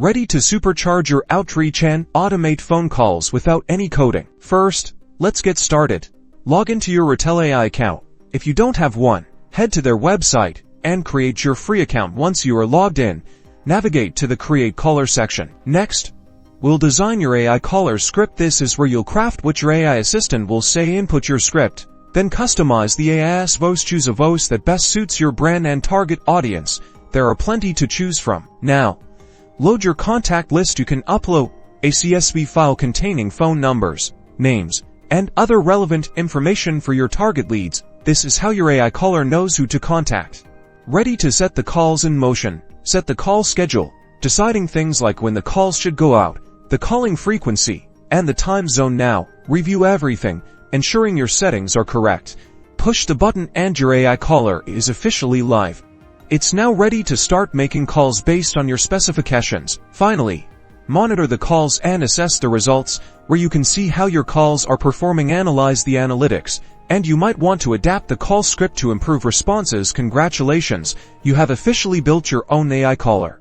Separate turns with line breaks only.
Ready to supercharge your outreach and automate phone calls without any coding. First, let's get started. Log into your Retell AI account. If you don't have one, head to their website and create your free account. Once you are logged in, navigate to the Create Caller section. Next, we'll design your AI caller script. This is where you'll craft what your AI assistant will say. Input your script, then customize the AI's voice. Choose a voice that best suits your brand and target audience. There are plenty to choose from. Now, load your contact list. You can upload a CSV file containing phone numbers, names, and other relevant information for your target leads. This is how your AI caller knows who to contact. Ready to set the calls in motion. Set the call schedule, deciding things like when the calls should go out, the calling frequency, and the time zone. Now, review everything, ensuring your settings are correct. Push the button and your AI caller is officially live. It's now ready to start making calls based on your specifications. Finally, monitor the calls and assess the results, where you can see how your calls are performing. Analyze the analytics, and you might want to adapt the call script to improve responses. Congratulations, you have officially built your own AI caller.